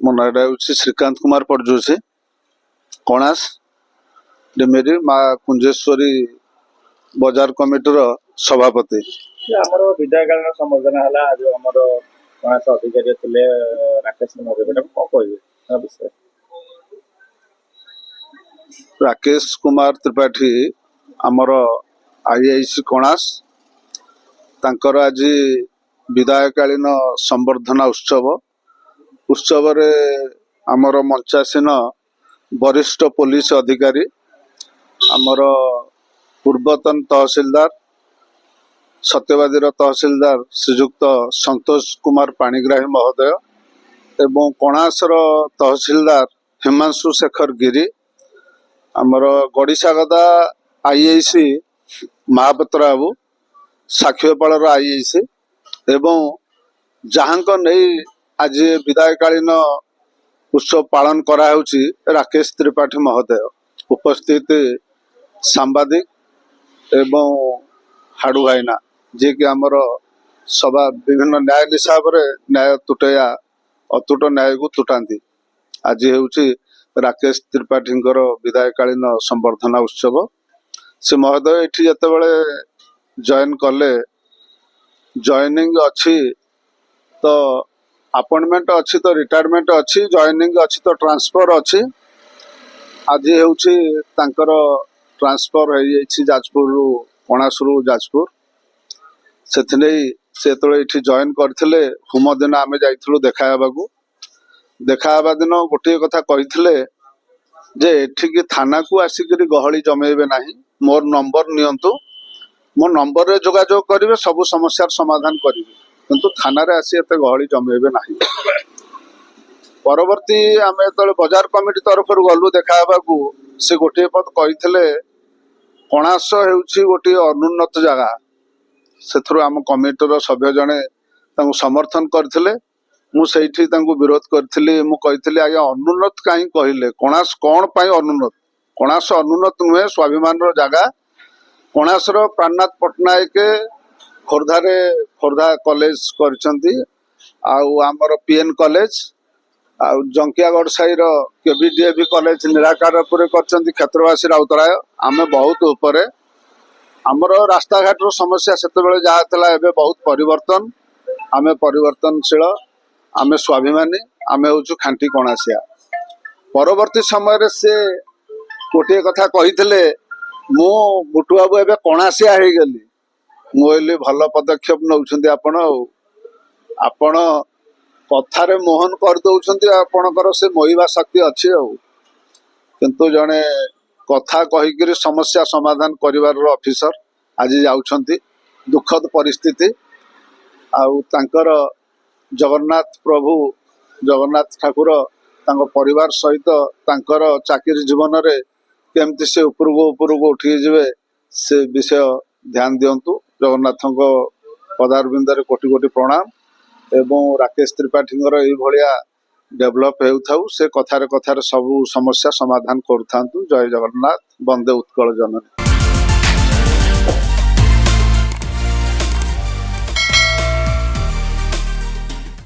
ମୋ ନାଁଟା ହେଉଛି ଶ୍ରୀକାନ୍ତ କୁମାର ପଟ୍ଟଜୋଶୀ, କଣାସ ଡେମେରି ମା କୁଞ୍ଜେଶ୍ୱରୀ ବଜାର କମିଟିର ସଭାପତି। ଆମର ବିଦାୟକାଳୀନ ସମ୍ବର୍ଦ୍ଧନା ହେଲା ଯୋଉ ଆମର କଣାସ ଅଧିକାରୀ ଥିଲେ ରାକେଶ ମହାଦେବ, କଣ କହିବେ ତା ବିଷୟରେ? ରାକେଶ କୁମାର ତ୍ରିପାଠୀ ଆମର IIC କଣାସ, ତାଙ୍କର ଆଜି ବିଦାୟକାଳୀନ ସମ୍ବର୍ଦ୍ଧନା ଉତ୍ସବରେ ଆମର ମଞ୍ଚାସୀନ ବରିଷ୍ଠ ପୋଲିସ ଅଧିକାରୀ, ଆମର ପୂର୍ବତନ ତହସିଲଦାର ସତ୍ୟବାଦୀର ତହସିଲଦାର ଶ୍ରୀଯୁକ୍ତ ସନ୍ତୋଷ କୁମାର ପାଣିଗ୍ରାହୀ ମହୋଦୟ ଏବଂ କଣାସର ତହସିଲଦାର ହିମାଂଶୁ ଶେଖର ଗିରି, ଆମର ଗଡ଼ିଶାଗଦା IIC ମହାପାତ୍ର ବାବୁ, ସାକ୍ଷୀଗୋପାଳର IIC ଏବଂ ଯାହାଙ୍କ ନେଇ ଆଜି ବିଦାୟକାଳୀନ ଉତ୍ସବ ପାଳନ କରାହେଉଛି ରାକେଶ ତ୍ରିପାଠୀ ମହୋଦୟ, ଉପସ୍ଥିତ ସାମ୍ବାଦିକ ଏବଂ ହାଡ଼ୁ ଭାଇନା, ଯିଏକି ଆମର ସଭା ବିଭିନ୍ନ ନ୍ୟାୟ ହିସାବରେ ନ୍ୟାୟ ତୁଟେଇବା ଅତୁଟ ନ୍ୟାୟକୁ ତୁଟାନ୍ତି। ଆଜି ହେଉଛି ରାକେଶ ତ୍ରିପାଠୀଙ୍କର ବିଦାୟକାଳୀନ ସମ୍ବର୍ଦ୍ଧନା ଉତ୍ସବ। ସେ ମହୋଦୟ ଏଠି ଯେତେବେଳେ ଜଏନ୍ କଲେ, ଜଏନିଂ ଅଛି ତ ଆପଏଣ୍ଟମେଣ୍ଟ ଅଛି ତ ରିଟାୟାରମେଣ୍ଟ ଅଛି, ଜଏନିଂ ଅଛି ତ ଟ୍ରାନ୍ସଫର ଅଛି। ଆଜି ହେଉଛି ତାଙ୍କର ଟ୍ରାନ୍ସଫର ହେଇଯାଇଛି ଯାଜପୁରରୁ, କଣାସରୁ ଯାଜପୁର। ସେଥିନେଇ ସେ ଯେତେବେଳେ ଏଠି ଜଏନ୍ କରିଥିଲେ, ହୋମ ଦିନ ଆମେ ଯାଇଥିଲୁ ଦେଖା ହେବାକୁ। ଦେଖା ହେବା ଦିନ ଗୋଟିଏ କଥା କହିଥିଲେ ଯେ ଏଠିକି ଥାନାକୁ ଆସିକିରି ଗହଳି ଜମେଇବେ ନାହିଁ, ମୋର ନମ୍ବର ନିଅନ୍ତୁ, ମୋ ନମ୍ବରରେ ଯୋଗାଯୋଗ କରିବେ, ସବୁ ସମସ୍ୟାର ସମାଧାନ କରିବେ, କିନ୍ତୁ ଥାନାରେ ଆସି ଏତେ ଗହଳି ଜମେଇବେ ନାହିଁ। ପରବର୍ତ୍ତୀ ଆମେ ଯେତେବେଳେ ବଜାର କମିଟି ତରଫରୁ ଗଲୁ ଦେଖା ହେବାକୁ, ସେ ଗୋଟିଏ ପଦ କହିଥିଲେ, କଣାସ ହେଉଛି ଗୋଟିଏ ଅନୁନ୍ନତ ଜାଗା। ସେଥିରୁ ଆମ କମିଟିର ସଭ୍ୟ ଜଣେ ତାଙ୍କୁ ସମର୍ଥନ କରିଥିଲେ, ମୁଁ ସେଇଠି ତାଙ୍କୁ ବିରୋଧ କରିଥିଲି। ମୁଁ କହିଥିଲି, ଆଜ୍ଞା ଅନୁନ୍ନତ କାହିଁ କହିଲେ, କଣାସ କ'ଣ ପାଇଁ ଅନୁନ୍ନତ? କଣାସ ଅନୁନ୍ନତ ନୁହେଁ, ସ୍ୱାଭିମାନର ଜାଗା। କଣାସର ପ୍ରାଣନାଥ ପଟ୍ଟନାୟକ ଖୋର୍ଦ୍ଧା କଲେଜ କରିଛନ୍ତି, ଆଉ ଆମର PN କଲେଜ, ଆଉ ଜଙ୍କିଆଗଡ଼ ସାହିର KBDAV କଲେଜ ନିରାକାରପୁରରେ କରିଛନ୍ତି କ୍ଷେତ୍ରବାସୀ ରାଉତରାୟ। ଆମେ ବହୁତ ଉପରେ, ଆମର ରାସ୍ତାଘାଟର ସମସ୍ୟା ସେତେବେଳେ ଯାହା ଥିଲା ଏବେ ବହୁତ ପରିବର୍ତ୍ତନ। ଆମେ ପରିବର୍ତ୍ତନଶୀଳ, ଆମେ ସ୍ୱାଭିମାନୀ, ଆମେ ହେଉଛୁ ଖାଣ୍ଟି କଣାସିଆ। ପରବର୍ତ୍ତୀ ସମୟରେ ସେ ଗୋଟିଏ କଥା କହିଥିଲେ, ମୁଁ ବୁଟୁ ବାବୁ ଏବେ କଣାସିଆ ହେଇଗଲି। ମୁଁ କହିଲି ଭଲ ପଦକ୍ଷେପ ନେଉଛନ୍ତି ଆପଣ, ଆପଣ କଥାରେ ମୋହନ କରିଦେଉଛନ୍ତି, ଆପଣଙ୍କର ସେ ମୋହିବା ଶକ୍ତି ଅଛି କିନ୍ତୁ ଜଣେ କଥା କହିକିରି ସମସ୍ୟା ସମାଧାନ କରିବାର ଅଫିସର ଆଜି ଯାଉଛନ୍ତି। ଦୁଃଖଦ ପରିସ୍ଥିତି। ଆଉ ତାଙ୍କର ଜଗନ୍ନାଥ ପ୍ରଭୁ ଜଗନ୍ନାଥ ଠାକୁର ତାଙ୍କ ପରିବାର ସହିତ ତାଙ୍କର ଚାକିରି ଜୀବନରେ କେମିତି ସେ ଉପରକୁ ଉଠିକି ଯିବେ, ସେ ବିଷୟ ଧ୍ୟାନ ଦିଅନ୍ତୁ। ଜଗନ୍ନାଥଙ୍କ ପଦାରବିନ୍ଦରେ କୋଟି କୋଟି ପ୍ରଣାମ ଏବଂ ରାକେଶ ତ୍ରିପାଠୀଙ୍କର ଏଇଭଳିଆ ଡେଭଲପ ହେଉଥାଉ, ସେ କଥାରେ ସବୁ ସମସ୍ୟା ସମାଧାନ କରୁଥାନ୍ତୁ। ଜୟ ଜଗନ୍ନାଥ, ବନ୍ଦେ ଉତ୍କଳ ଜନନୀ।